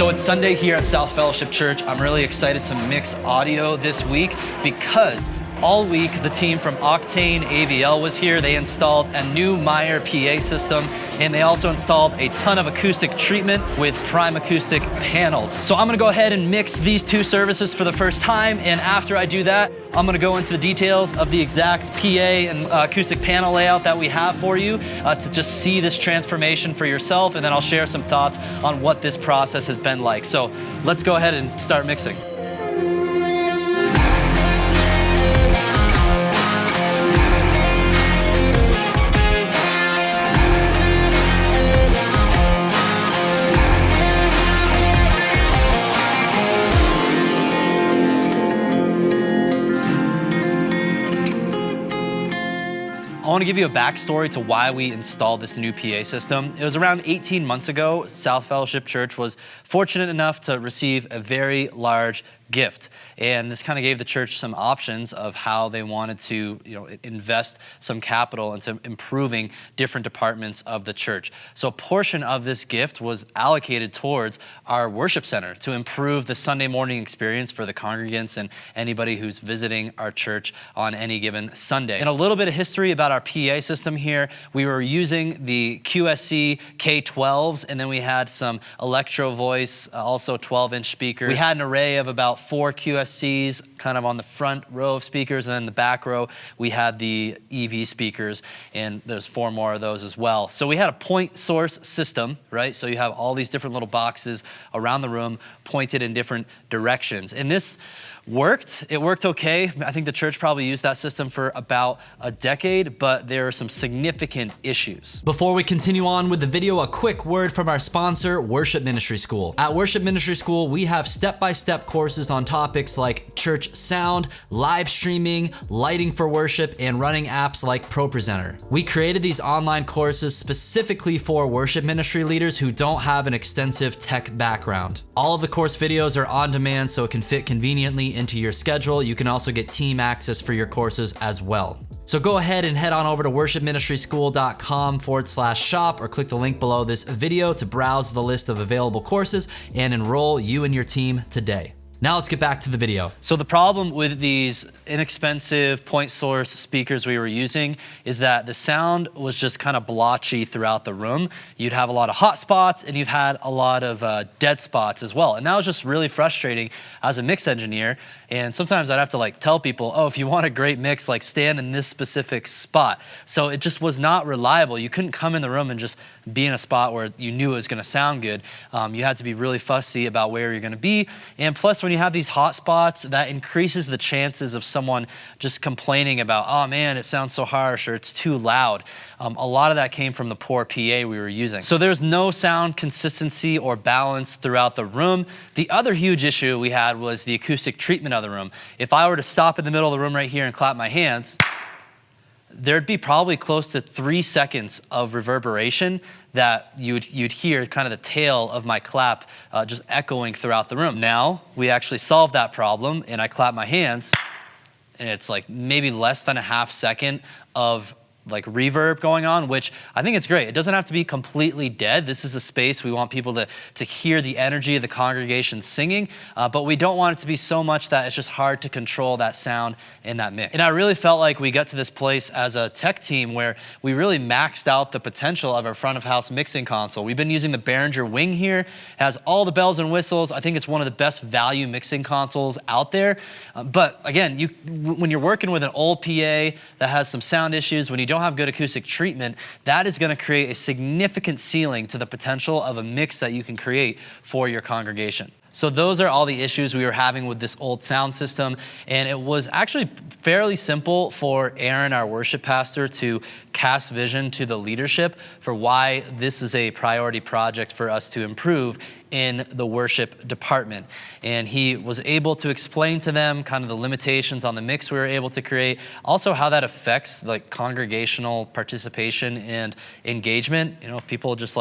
So it's Sunday here at South Fellowship Church. I'm really excited to mix audio this week because all week the team from Octane AVL was here. They installed a new Meyer PA system, and they also installed a ton of acoustic treatment with Primacoustic panels. So I'm gonna go ahead and mix these two services for the first time, and after I do that, I'm gonna go into the details of the exact PA and acoustic panel layout that we have for you to just see this transformation for yourself, and then I'll share some thoughts on what this process has been like. So let's go ahead and start mixing. I want to give you a backstory to why we installed this new PA system. It was around 18 months ago. South Fellowship Church was fortunate enough to receive a very large gift. And this kind of gave the church some options of how they wanted to, invest some capital into improving different departments of the church. So a portion of this gift was allocated towards our worship center to improve the Sunday morning experience for the congregants and anybody who's visiting our church on any given Sunday. And a little bit of history about our PA system here. We were using the QSC K12s, and then we had some Electro Voice, also 12-inch speakers. We had an array of about 4 QSCs kind of on the front row of speakers, and then the back row we had the EV speakers, and there's 4 more of those as well. So we had a point source system, right? So you have all these different little boxes around the room pointed in different directions. And this worked. It worked okay. I think the church probably used that system for about a decade, but there are some significant issues. Before we continue on with the video, a quick word from our sponsor, Worship Ministry School. At Worship Ministry School, we have step-by-step courses on topics like church sound, live streaming, lighting for worship, and running apps like ProPresenter. We created these online courses specifically for worship ministry leaders who don't have an extensive tech background. All of the course videos are on demand, so it can fit conveniently into your schedule. You can also get team access for your courses as well. So go ahead and head on over to worshipministryschool.com/shop or click the link below this video to browse the list of available courses and enroll you and your team today. Now let's get back to the video. So the problem with these inexpensive point source speakers we were using is that the sound was just kind of blotchy throughout the room. You'd have a lot of hot spots, and you've had a lot of dead spots as well. And that was just really frustrating as a mix engineer. And sometimes I'd have to tell people, oh, if you want a great mix, stand in this specific spot. So it just was not reliable. You couldn't come in the room and just be in a spot where you knew it was gonna sound good. You had to be really fussy about where you're gonna be. And plus, when you have these hot spots, that increases the chances of someone just complaining about, oh man, it sounds so harsh or it's too loud. A lot of that came from the poor PA we were using. So there's no sound consistency or balance throughout the room. The other huge issue we had was the acoustic treatment of the room. If I were to stop in the middle of the room right here and clap my hands, there'd be probably close to 3 seconds of reverberation that you'd hear kind of the tail of my clap just echoing throughout the room. Now, we actually solved that problem, and I clap my hands, and it's maybe less than a half second of reverb going on, which I think it's great. It doesn't have to be completely dead. This is a space we want people to hear the energy of the congregation singing, but we don't want it to be so much that it's just hard to control that sound in that mix. And I really felt like we got to this place as a tech team where we really maxed out the potential of our front of house mixing console. We've been using the Behringer Wing here. It has all the bells and whistles. I think it's one of the best value mixing consoles out there. But again, when you're working with an old PA that has some sound issues, when you don't have good acoustic treatment, that is going to create a significant ceiling to the potential of a mix that you can create for your congregation. So those are all the issues we were having with this old sound system, and it was actually fairly simple for Aaron, our worship pastor, to cast vision to the leadership for why this is a priority project for us to improve in the worship department. And he was able to explain to them kind of the limitations on the mix we were able to create, also how that affects congregational participation and engagement. If people just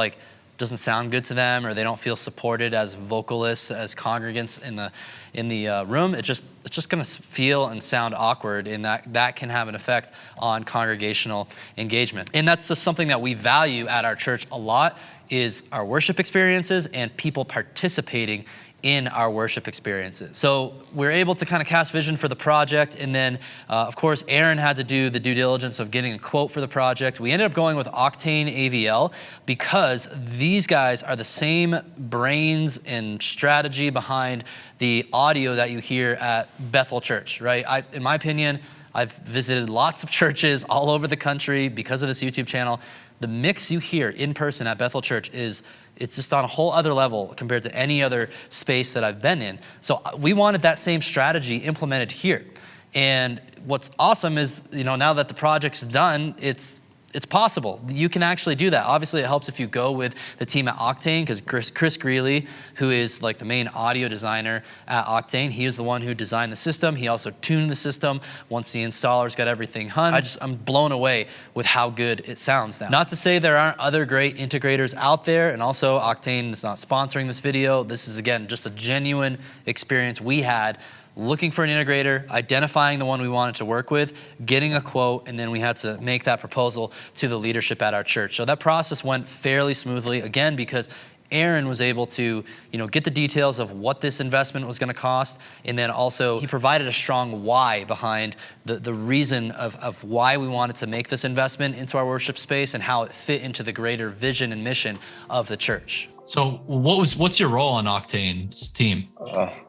doesn't sound good to them, or they don't feel supported as vocalists, as congregants in the room, it's just going to feel and sound awkward, and that can have an effect on congregational engagement. And that's just something that we value at our church a lot. is our worship experiences and people participating in our worship experiences. So we're able to kind of cast vision for the project, and then of course Aaron had to do the due diligence of getting a quote for the project. We ended up going with Octane AVL because these guys are the same brains and strategy behind the audio that you hear at Bethel Church, right? In my opinion, I've visited lots of churches all over the country because of this YouTube channel. The mix you hear in person at Bethel Church it's just on a whole other level compared to any other space that I've been in. So we wanted that same strategy implemented here. And what's awesome is, now that the project's done, it's possible. You can actually do that. Obviously, it helps if you go with the team at Octane, because Chris Greeley, who is like the main audio designer at Octane, he is the one who designed the system. He also tuned the system once the installers got everything done. I'm blown away with how good it sounds now. Not to say there aren't other great integrators out there, and also Octane is not sponsoring this video. This is, again, just a genuine experience we had looking for an integrator, identifying the one we wanted to work with, getting a quote, and then we had to make that proposal to the leadership at our church. So that process went fairly smoothly, again, because Aaron was able to, get the details of what this investment was going to cost, and then also he provided a strong why behind the reason of why we wanted to make this investment into our worship space and how it fit into the greater vision and mission of the church. So what's your role on Octane's team?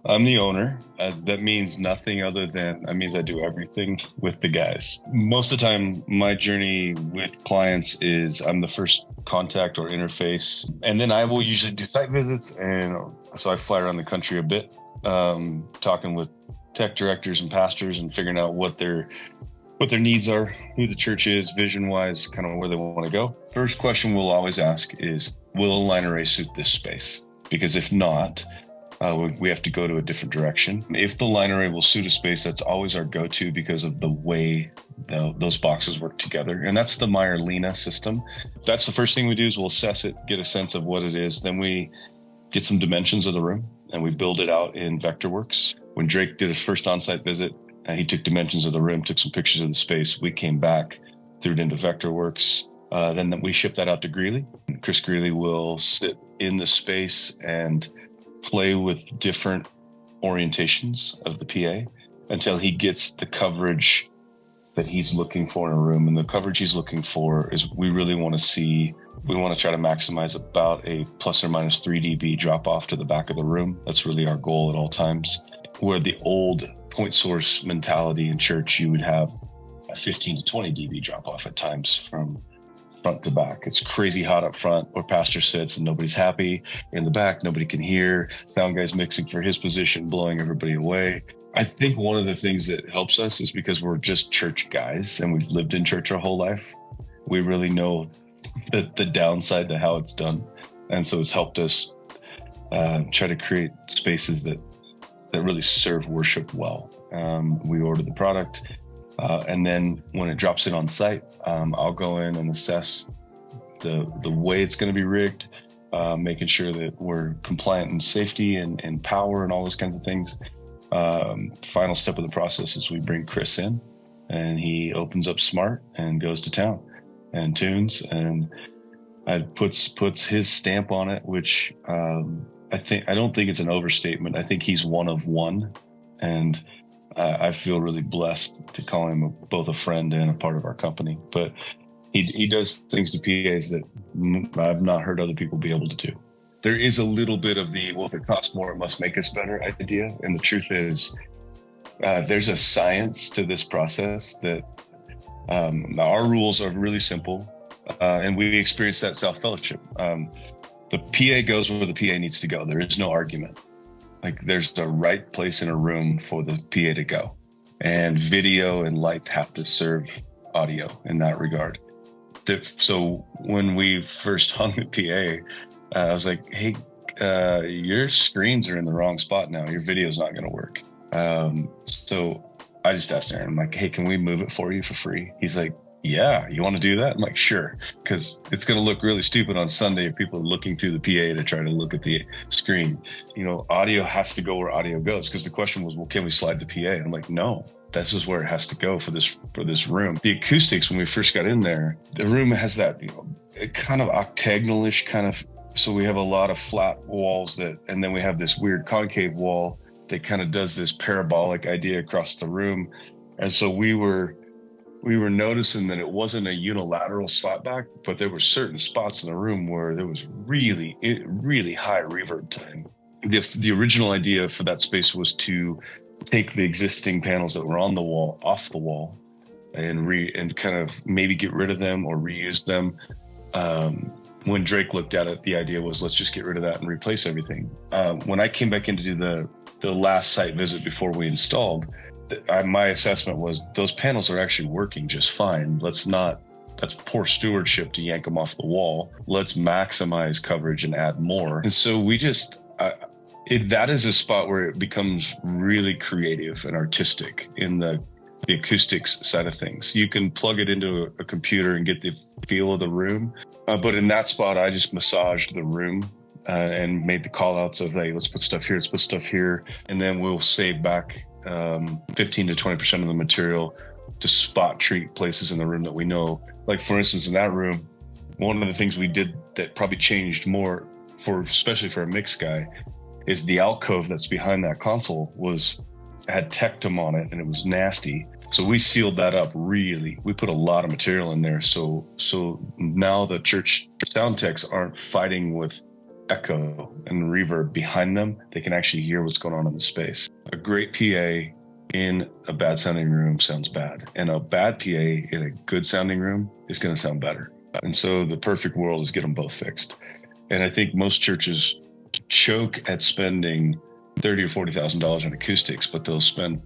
I'm the owner. That means nothing other than, that means I do everything with the guys. Most of the time, my journey with clients is I'm the first contact or interface, and then I will usually do site visits, and so I fly around the country a bit, talking with tech directors and pastors and figuring out what their needs are, who the church is, vision-wise, kind of where they want to go. First question we'll always ask is, will a line array suit this space? Because if not, we have to go to a different direction. If the line array will suit a space, that's always our go-to because of the way those boxes work together. And that's the Meyer LINA system. That's the first thing we do is we'll assess it, get a sense of what it is. Then we get some dimensions of the room and we build it out in Vectorworks. When Drake did his first on-site visit, he took dimensions of the room, took some pictures of the space. We came back, threw it into Vectorworks. Then we ship that out to Greeley. Chris Greeley will sit in the space and play with different orientations of the PA until he gets the coverage that he's looking for in a room. And the coverage he's looking for is we want to try to maximize about a plus or minus 3 dB drop off to the back of the room. That's really our goal at all times. Where the old point source mentality in church, you would have a 15 to 20 dB drop off at times from front to back. It's crazy hot up front where pastor sits and nobody's happy. In the back, nobody can hear. Sound guy's mixing for his position, blowing everybody away. I think one of the things that helps us is because we're just church guys and we've lived in church our whole life. We really know the downside to how it's done. And so it's helped us try to create spaces that really serve worship well. We order the product. And then when it drops in on site, I'll go in and assess the way it's going to be rigged, making sure that we're compliant in safety and power and all those kinds of things. Final step of the process is we bring Chris in and he opens up Smart and goes to town and tunes and puts his stamp on it, which I don't think it's an overstatement. I think he's one of one. And I feel really blessed to call him both a friend and a part of our company. But he does things to PAs that I've not heard other people be able to do. There is a little bit of the, well, if it costs more, it must make us better idea. And the truth is, there's a science to this process that our rules are really simple. And we experience that self-fellowship. The PA goes where the PA needs to go. There is no argument. Like there's a right place in a room for the PA to go, and video and light have to serve audio in that regard. So when we first hung the PA, I was like, hey, your screens are in the wrong spot now. Your video's not going to work. So I just asked Aaron, I'm like, hey, can we move it for you for free? He's like, yeah, you want to do that? I'm like, sure, because it's going to look really stupid on Sunday if people are looking through the PA to try to look at the screen. You know, audio has to go where audio goes, because the question was, well, can we slide the PA? And I'm like, no, this is where it has to go for this room. The acoustics, when we first got in there, the room has that, you know, kind of octagonal-ish kind of, so we have a lot of flat walls and then we have this weird concave wall that kind of does this parabolic idea across the room. And so we were noticing that it wasn't a unilateral slot back, but there were certain spots in the room where there was really high reverb time. The original idea for that space was to take the existing panels that were on the wall off the wall and kind of maybe get rid of them or reuse them. When Drake looked at it, the idea was, let's just get rid of that and replace everything. When I came back in to do the last site visit before we installed, my assessment was those panels are actually working just fine. That's poor stewardship to yank them off the wall. Let's maximize coverage and add more. And so we just, that is a spot where it becomes really creative and artistic in the acoustics side of things. You can plug it into a computer and get the feel of the room. But in that spot, I just massaged the room and made the call outs of, hey, let's put stuff here, let's put stuff here. And then we'll save back 15 to 20% of the material to spot treat places in the room that we know. Like, for instance, in that room, one of the things we did that probably changed more especially for a mix guy, is the alcove that's behind that console had tectum on it, and it was nasty. So we sealed that up really. We put a lot of material in there. So now the church sound techs aren't fighting with echo and reverb behind them. They can actually hear what's going on in the space. A great PA in a bad sounding room sounds bad, and a bad PA in a good sounding room is going to sound better. And so the perfect world is get them both fixed. And I think most churches choke at spending $30,000 or $40,000 on acoustics, but they'll spend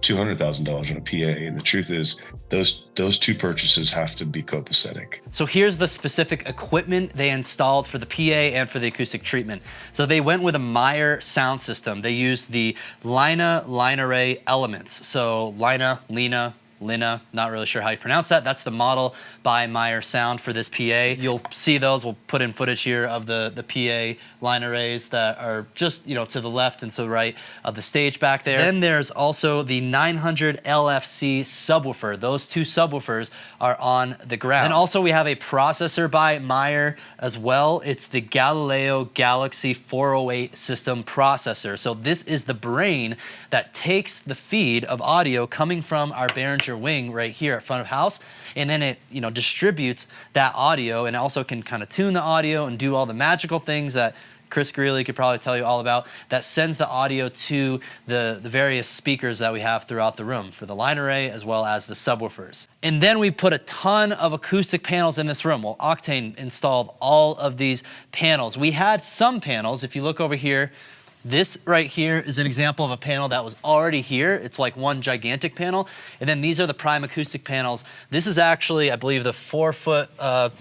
$200,000 on a PA. And the truth is, those two purchases have to be copacetic. So here's the specific equipment they installed for the PA and for the acoustic treatment. So they went with a Meyer sound system. They used the LINA line array elements. So LINA, not really sure how you pronounce that. That's the model by Meyer Sound for this PA. You'll see those. We'll put in footage here of the PA line arrays that are just, you know, to the left and to the right of the stage back there. Then there's also the 900 LFC subwoofer. Those two subwoofers are on the ground. And also we have a processor by Meyer as well. It's the Galileo Galaxy 408 system processor. So this is the brain that takes the feed of audio coming from our Behringer wing right here at front of house, and then it, you know, distributes that audio, and also can kind of tune the audio and do all the magical things that Chris Greeley could probably tell you all about, that sends the audio to the various speakers that we have throughout the room for the line array as well as the subwoofers. And then we put a ton of acoustic panels in this room. Well, Octane installed all of these panels. We had some panels, if you look over here, this right here is an example of a panel that was already here. It's like one gigantic panel. And then these are the Primacoustic panels. This is actually, I believe, the 4 foot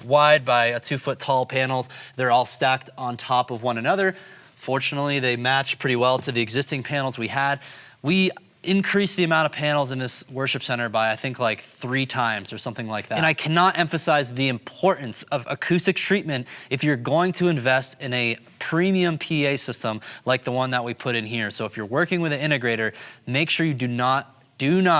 wide by a 2 foot tall panels. They're all stacked on top of one another. Fortunately, they match pretty well to the existing panels we had. We increased the amount of panels in this worship center by, I think, like 3 times or something like that. And I cannot emphasize the importance of acoustic treatment if you're going to invest in a premium PA system like the one that we put in here. So if you're working with an integrator, make sure you do not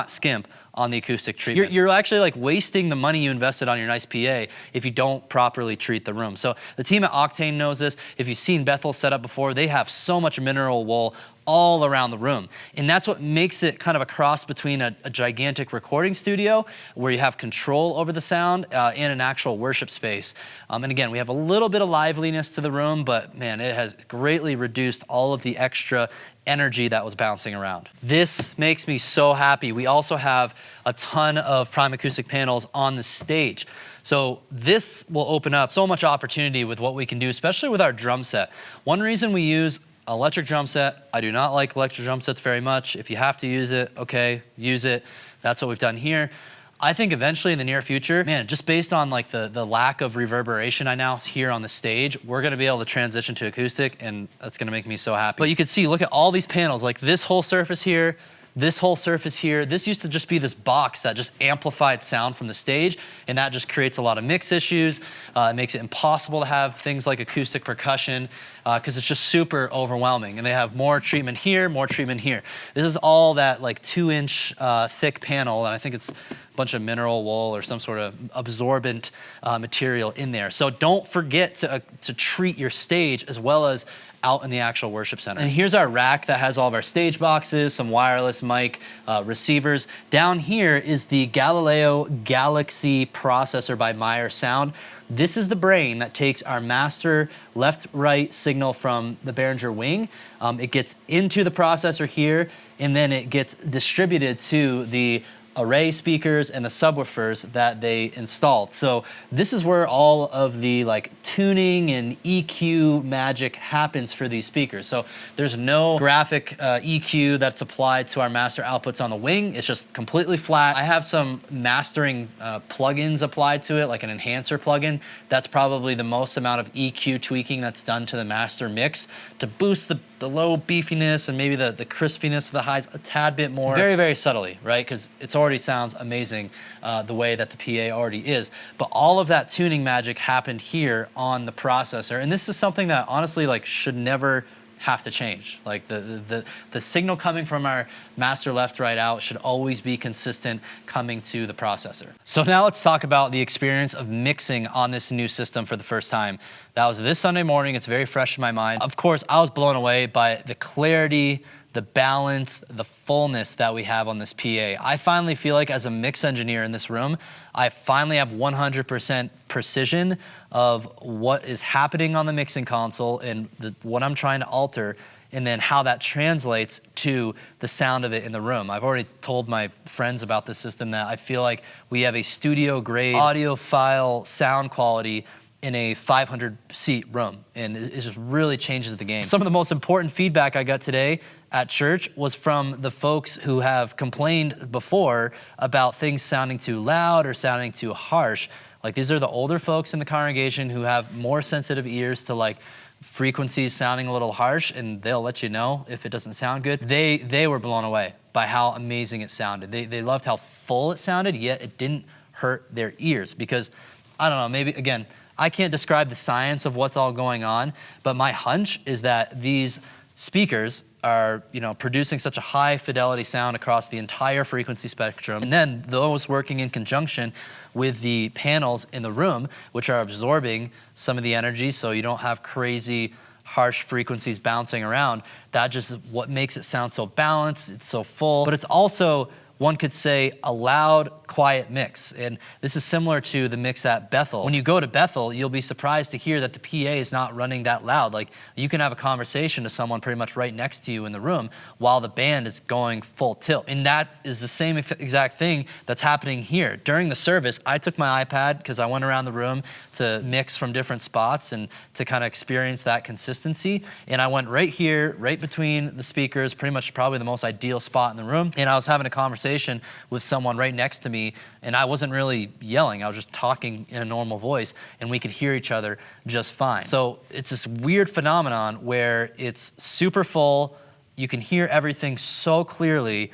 skimp on the acoustic treatment. You're actually like wasting the money you invested on your nice PA if you don't properly treat the room. So the team at Octane knows this. If you've seen Bethel set up before, they have so much mineral wool all around the room. And that's what makes it kind of a cross between a gigantic recording studio where you have control over the sound and an actual worship space. And again, we have a little bit of liveliness to the room, but man, it has greatly reduced all of the extra energy that was bouncing around. This makes me so happy. We also have a ton of Primacoustic panels on the stage. So this will open up so much opportunity with what we can do, especially with our drum set. One reason we use electric drum set, I do not like electric drum sets very much. If you have to use it, okay, use it. That's what we've done here. I think eventually in the near future, man, just based on like the lack of reverberation I now hear on the stage, we're gonna be able to transition to acoustic, and that's gonna make me so happy. But you can see, look at all these panels, like this whole surface here, This whole surface here, this used to just be this box that just amplified sound from the stage, and that just creates a lot of mix issues. It makes it impossible to have things like acoustic percussion because it's just super overwhelming. And they have more treatment here, more treatment here. This is all that like 2-inch thick panel, and I think it's a bunch of mineral wool or some sort of absorbent material in there. So don't forget to treat your stage as well as out in the actual worship center. And here's our rack that has all of our stage boxes, some wireless mic receivers. Down here is the Galileo Galaxy processor by Meyer Sound. This is the brain that takes our master left-right signal from the Behringer wing. It gets into the processor here, and then it gets distributed to the array speakers and the subwoofers that they installed. So this is where all of the like tuning and EQ magic happens for these speakers. So there's no graphic EQ that's applied to our master outputs on the wing. It's just completely flat. I have some mastering plugins applied to it, like an enhancer plugin. That's probably the most amount of EQ tweaking that's done to the master mix to boost the low beefiness and maybe the crispiness of the highs a tad bit more. Very, very subtly, right? Because it already sounds amazing the way that the PA already is. But all of that tuning magic happened here on the processor. And this is something that honestly like should never have to change. Like the signal coming from our master left, right, out should always be consistent coming to the processor. So now let's talk about the experience of mixing on this new system for the first time. That was this Sunday morning. It's very fresh in my mind. Of course, I was blown away by the clarity, the balance, the fullness that we have on this PA. I finally feel like as a mix engineer in this room, I finally have 100% precision of what is happening on the mixing console and what I'm trying to alter, and then how that translates to the sound of it in the room. I've already told my friends about this system that I feel like we have a studio grade audiophile sound quality in a 500-seat room, and it just really changes the game. Some of the most important feedback I got today at church was from the folks who have complained before about things sounding too loud or sounding too harsh. Like these are the older folks in the congregation who have more sensitive ears to like frequencies sounding a little harsh, and they'll let you know if it doesn't sound good. They were blown away by how amazing it sounded. They loved how full it sounded, yet it didn't hurt their ears because, I don't know, maybe, again, I can't describe the science of what's all going on, but my hunch is that these speakers are, producing such a high fidelity sound across the entire frequency spectrum. And then those working in conjunction with the panels in the room, which are absorbing some of the energy so you don't have crazy harsh frequencies bouncing around. That just is what makes it sound so balanced, it's so full, but it's also, one could say, a loud, quiet mix. And this is similar to the mix at Bethel. When you go to Bethel, you'll be surprised to hear that the PA is not running that loud. Like you can have a conversation to someone pretty much right next to you in the room while the band is going full tilt. And that is the same exact thing that's happening here. During the service, I took my iPad because I went around the room to mix from different spots and to kind of experience that consistency. And I went right here, right between the speakers, pretty much probably the most ideal spot in the room. And I was having a conversation with someone right next to me, and I wasn't really yelling. I was just talking in a normal voice, and we could hear each other just fine. So it's this weird phenomenon where it's super full, you can hear everything so clearly,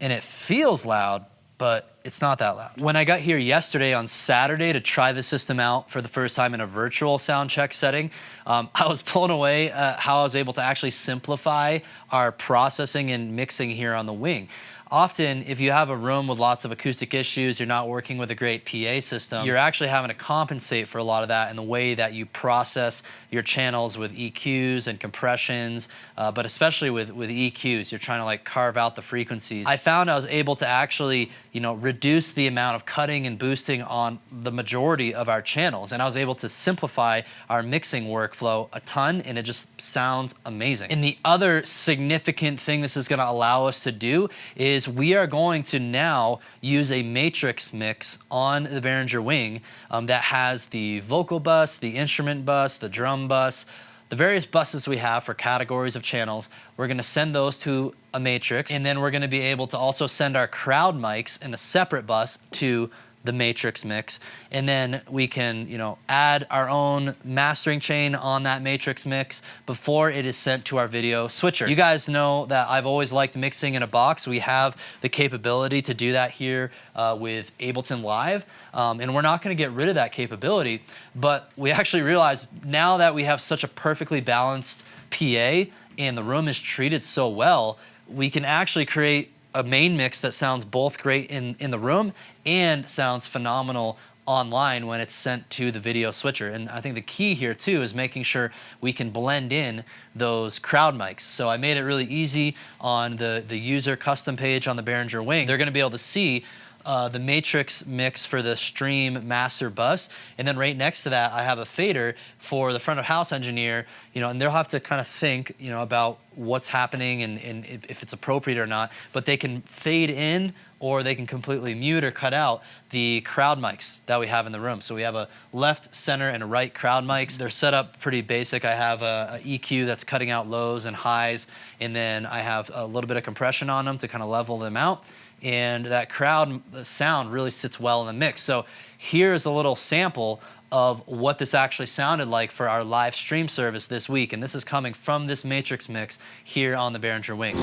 and it feels loud, but it's not that loud. When I got here yesterday on Saturday to try the system out for the first time in a virtual sound check setting, I was blown away at how I was able to actually simplify our processing and mixing here on the wing. Often, if you have a room with lots of acoustic issues, you're not working with a great PA system, you're actually having to compensate for a lot of that in the way that you process your channels with EQs and compressions, but especially with EQs, you're trying to like carve out the frequencies. I found I was able to actually, reduce the amount of cutting and boosting on the majority of our channels, and I was able to simplify our mixing workflow a ton, and it just sounds amazing. And the other significant thing this is going to allow us to do is we are going to now use a matrix mix on the Behringer wing that has the vocal bus, the instrument bus, the drum bus, the various buses we have for categories of channels. We're going to send those to a matrix, and then we're going to be able to also send our crowd mics in a separate bus to the matrix mix. And then we can, add our own mastering chain on that matrix mix before it is sent to our video switcher. You guys know that I've always liked mixing in a box. We have the capability to do that here with Ableton Live. And we're not gonna get rid of that capability, but we actually realized now that we have such a perfectly balanced PA and the room is treated so well, we can actually create a main mix that sounds both great in the room and sounds phenomenal online when it's sent to the video switcher. And I think the key here too is making sure we can blend in those crowd mics. So I made it really easy on the user custom page on the Behringer Wing. They're gonna be able to see the matrix mix for the stream master bus, and then right next to that I have a fader for the front of house engineer, and they'll have to kind of think about what's happening and if it's appropriate or not, but they can fade in or they can completely mute or cut out the crowd mics that we have in the room. So we have a left, center, and a right crowd mics. They're set up pretty basic. I have a EQ that's cutting out lows and highs, and then I have a little bit of compression on them to kind of level them out. And that crowd sound really sits well in the mix. So here's a little sample of what this actually sounded like for our live stream service this week. And this is coming from this matrix mix here on the Behringer Wing.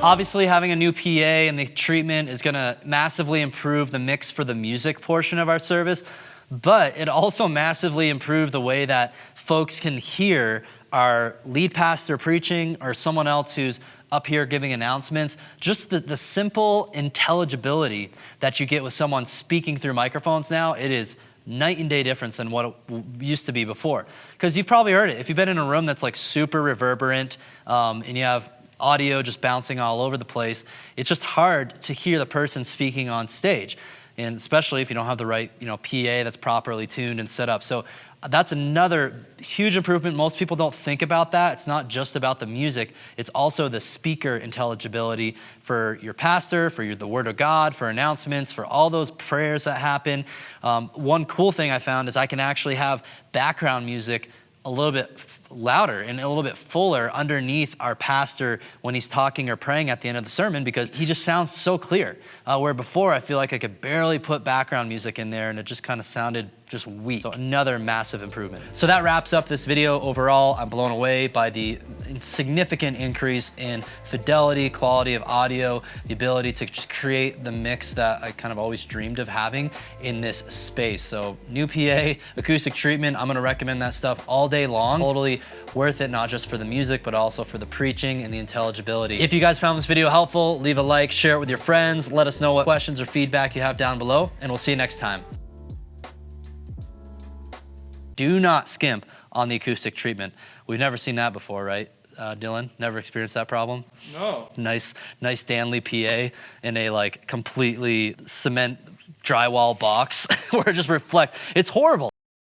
Obviously, having a new PA and the treatment is gonna massively improve the mix for the music portion of our service, but it also massively improved the way that folks can hear our lead pastor preaching or someone else who's up here giving announcements. Just the simple intelligibility that you get with someone speaking through microphones now, it is night and day difference than what it used to be before. Because you've probably heard it. If you've been in a room that's like super reverberant and you have audio just bouncing all over the place, it's just hard to hear the person speaking on stage. And especially if you don't have the right, PA that's properly tuned and set up. So that's another huge improvement. Most people don't think about that. It's not just about the music. It's also the speaker intelligibility for your pastor, for the word of God, for announcements, for all those prayers that happen. One cool thing I found is I can actually have background music a little bit louder and a little bit fuller underneath our pastor when he's talking or praying at the end of the sermon, because he just sounds so clear. Where before I feel like I could barely put background music in there and it just kind of sounded just weak. So another massive improvement. So that wraps up this video. Overall, I'm blown away by the significant increase in fidelity, quality of audio, the ability to just create the mix that I kind of always dreamed of having in this space. So new PA, acoustic treatment, I'm gonna recommend that stuff all day long. It's totally worth it, not just for the music, but also for the preaching and the intelligibility. If you guys found this video helpful, leave a like, share it with your friends, let us know what questions or feedback you have down below, and we'll see you next time. Do not skimp on the acoustic treatment. We've never seen that before, right, Dylan? Never experienced that problem? No. Nice Stanley PA in a completely cement drywall box where it just reflects. It's horrible.